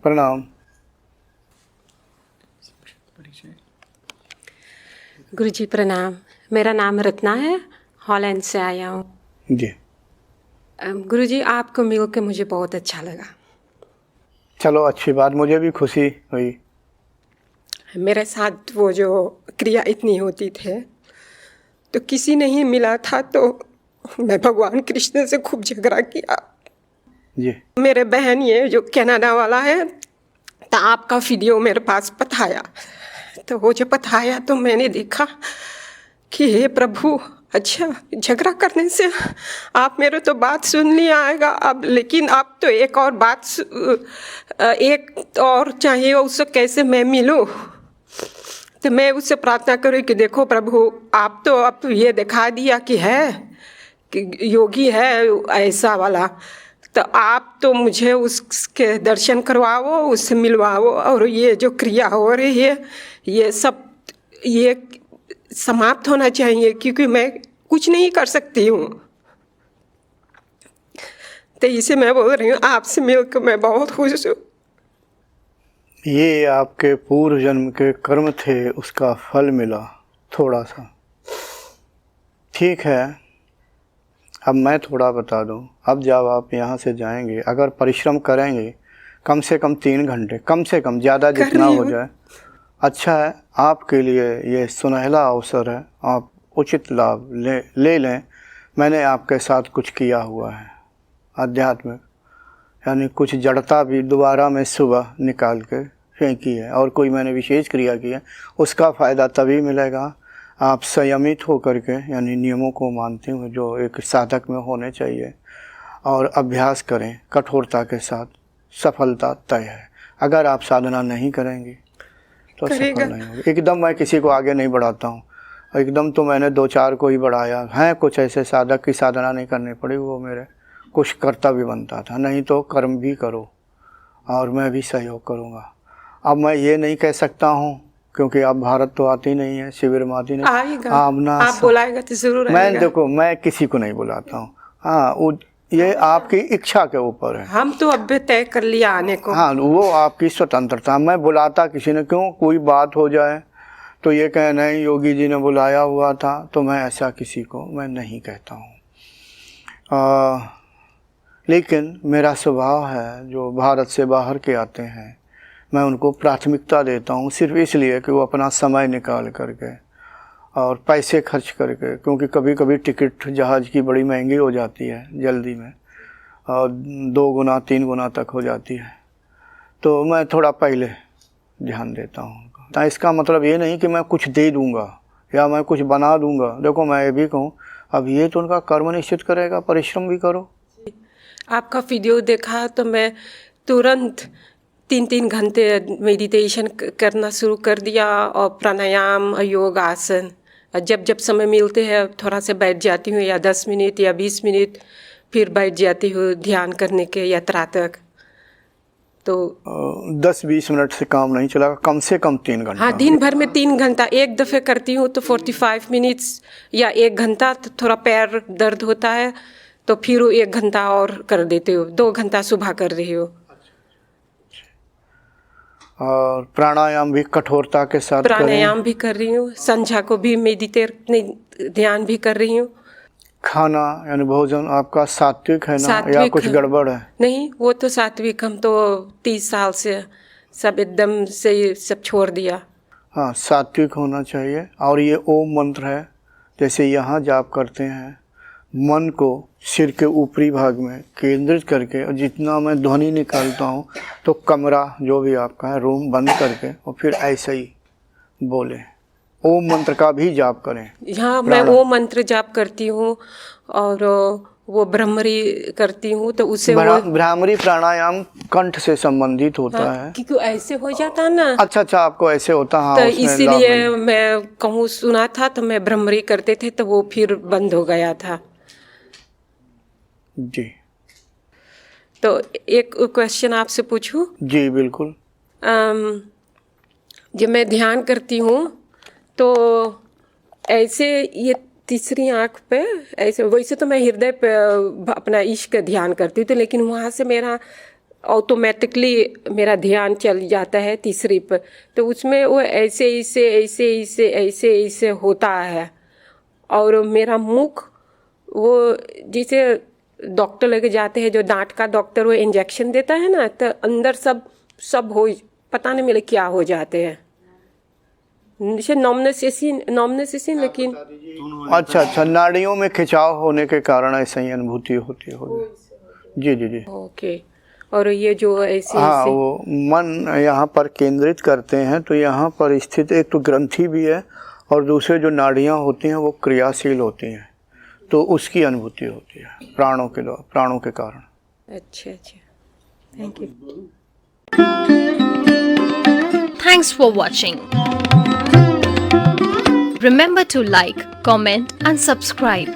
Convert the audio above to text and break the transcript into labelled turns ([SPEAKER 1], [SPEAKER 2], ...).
[SPEAKER 1] प्रणाम।
[SPEAKER 2] गुरुजी प्रणाम। मेरा नाम रत्ना है, हॉलैंड से आया हूँ।
[SPEAKER 1] जी
[SPEAKER 2] गुरुजी आपको मिल के मुझे बहुत अच्छा लगा।
[SPEAKER 1] चलो अच्छी बात, मुझे भी खुशी हुई।
[SPEAKER 2] मेरे साथ वो जो क्रिया इतनी होती थे तो किसी नहीं मिला था, तो मैं भगवान कृष्ण से खूब झगड़ा किया।
[SPEAKER 1] जी
[SPEAKER 2] मेरे बहन ये जो कनाडा वाला है, तो आपका वीडियो मेरे पास पठाया, तो वो जो पठाया तो मैंने देखा कि हे प्रभु, अच्छा झगड़ा करने से आप मेरे तो बात सुन लिया आएगा अब, लेकिन आप तो एक और बात एक और चाहिए, उससे कैसे मैं मिलूं। तो मैं उससे प्रार्थना करूँ कि देखो प्रभु, आप तो अब ये दिखा दिया कि है कि योगी है ऐसा वाला, तो आप तो मुझे उसके दर्शन करवाओ, उससे मिलवाओ, और ये जो क्रिया हो रही है ये सब ये समाप्त होना चाहिए, क्योंकि मैं कुछ नहीं कर सकती हूँ। तो इसे मैं बोल रही हूँ, आपसे मिलकर मैं बहुत खुश हूँ।
[SPEAKER 1] ये आपके पूर्व जन्म के कर्म थे, उसका फल मिला थोड़ा सा। ठीक है, अब मैं थोड़ा बता दूं। अब जब आप यहाँ से जाएंगे, अगर परिश्रम करेंगे कम से कम 3 घंटे, कम से कम, ज़्यादा जितना हो जाए अच्छा है। आपके लिए ये सुनहला अवसर है, आप उचित लाभ ले लें। मैंने आपके साथ कुछ किया हुआ है आध्यात्मिक, यानी कुछ जड़ता भी दोबारा में सुबह निकाल के फेंकी है, और कोई मैंने विशेष क्रिया की है। उसका फ़ायदा तभी मिलेगा आप संयमित होकर के, यानी नियमों को मानते हुए जो एक साधक में होने चाहिए, और अभ्यास करें कठोरता के साथ। सफलता तय है। अगर आप साधना नहीं करेंगे तो सफल नहीं होगी। एकदम मैं किसी को आगे नहीं बढ़ाता हूँ, एकदम तो मैंने 2-4 को ही बढ़ाया है। कुछ ऐसे साधक की साधना नहीं करनी पड़ी, वो मेरे कुछ कर्तव्य बनता था। नहीं तो कर्म भी करो और मैं भी सहयोग करूँगा। अब मैं ये नहीं कह सकता हूँ, क्योंकि आप भारत तो आती नहीं है, शिविर में आती नहीं
[SPEAKER 2] आएगा, आप
[SPEAKER 1] आप
[SPEAKER 2] बुलाएगा तो जरूर
[SPEAKER 1] मैं
[SPEAKER 2] आएगा।
[SPEAKER 1] देखो, मैं किसी को नहीं बुलाता हूँ। हाँ, ये आपकी इच्छा के ऊपर है।
[SPEAKER 2] हम तो अब तय कर लिया आने को।
[SPEAKER 1] हाँ, वो आपकी स्वतंत्रता। मैं बुलाता किसी ने क्यों, कोई बात हो जाए तो ये कहे नहीं योगी जी ने बुलाया हुआ था, तो मैं ऐसा किसी को मैं नहीं कहता हूँ। लेकिन मेरा स्वभाव है, जो भारत से बाहर के आते हैं मैं उनको प्राथमिकता देता हूँ, सिर्फ इसलिए कि वो अपना समय निकाल करके और पैसे खर्च करके, क्योंकि कभी कभी टिकट जहाज़ की बड़ी महंगी हो जाती है जल्दी में, और 2 गुना 3 गुना तक हो जाती है, तो मैं थोड़ा पहले ध्यान देता हूँ। तो इसका मतलब ये नहीं कि मैं कुछ दे दूँगा या मैं कुछ बना दूँगा। देखो, मैं ये भी कहूँ, अब ये तो उनका कर्म निश्चित करेगा, परिश्रम भी करो।
[SPEAKER 2] आपका वीडियो देखा तो मैं तुरंत 3-3 घंटे मेडिटेशन करना शुरू कर दिया, और प्राणायाम और योग आसन, और जब जब समय मिलते हैं थोड़ा सा बैठ जाती हूँ, या 10 मिनट या 20 मिनट, फिर बैठ जाती हूँ ध्यान करने के यात्रा तक। तो
[SPEAKER 1] 10-20 मिनट से काम नहीं चला, कम से कम 3 घंटा।
[SPEAKER 2] हाँ, दिन भर में 3 घंटा। एक दफ़े करती हूँ तो 45 मिनट्स या 1 घंटा, तो थोड़ा पैर दर्द होता है तो फिर 1 घंटा और कर देती हूँ। 2 घंटा सुबह कर रही हूँ।
[SPEAKER 1] और प्राणायाम भी कठोरता के साथ
[SPEAKER 2] प्राणायाम भी कर रही हूँ, संध्या को भी मेडिटेट ध्यान भी कर रही हूँ।
[SPEAKER 1] खाना यानी भोजन आपका सात्विक है ना, या कुछ गड़बड़ है?
[SPEAKER 2] नहीं, वो तो सात्विक, हम तो 30 साल से सब एकदम से सब छोड़ दिया।
[SPEAKER 1] हाँ, सात्विक होना चाहिए। और ये ओम मंत्र है, जैसे यहाँ जाप करते हैं, मन को सिर के ऊपरी भाग में केंद्रित करके, और जितना मैं ध्वनि निकालता हूँ तो कमरा जो भी आपका है रूम बंद करके, और फिर ऐसे ही बोले। ओम मंत्र का भी जाप करें।
[SPEAKER 2] यहाँ मैं ओम मंत्र जाप करती हूँ, और वो ब्रह्मरी करती हूँ, तो उससे
[SPEAKER 1] भ्रामरी प्राणायाम कंठ से संबंधित होता है।
[SPEAKER 2] क्योंकि ऐसे हो जाता है ना।
[SPEAKER 1] अच्छा, आपको ऐसे होता? हाँ,
[SPEAKER 2] तो इसीलिए मैं कहूँ सुना था, तो मैं ब्रह्मरी करते थे, तो वो फिर बंद हो गया था।
[SPEAKER 1] जी,
[SPEAKER 2] तो एक क्वेश्चन आपसे पूछूं?
[SPEAKER 1] जी बिल्कुल।
[SPEAKER 2] जब मैं ध्यान करती हूँ तो ऐसे ये तीसरी आँख पे ऐसे, वैसे तो मैं हृदय पे अपना इश्क ध्यान करती हूँ, तो लेकिन वहाँ से मेरा ऑटोमेटिकली मेरा ध्यान चल जाता है तीसरी पे, तो उसमें वो ऐसे ऐसे ऐसे ऐसे ऐसे ऐसे होता है। और मेरा मुख वो जिसे डॉक्टर लेके जाते हैं, जो दांत का डॉक्टर, वो इंजेक्शन देता है ना, तो अंदर सब हो, पता नहीं मेरे क्या हो जाते हैं, जैसे नॉमनेसिन लेकिन
[SPEAKER 1] अच्छा, नाड़ियों में खिंचाव होने के कारण ऐसा ही अनुभूति होती होगी। जी जी जी।
[SPEAKER 2] ओके। और ये जो ऐसे
[SPEAKER 1] हाँ,
[SPEAKER 2] ऐसे
[SPEAKER 1] वो मन यहाँ पर केंद्रित करते हैं, तो यहाँ पर स्थित एक तो ग्रंथि भी है और दूसरे जो नाड़ियाँ होती हैं वो क्रियाशील होती हैं, तो उसकी अनुभूति होती है प्राणों के कारण।
[SPEAKER 2] अच्छा, thank you.
[SPEAKER 3] Thanks for watching. Remember to like, comment and subscribe.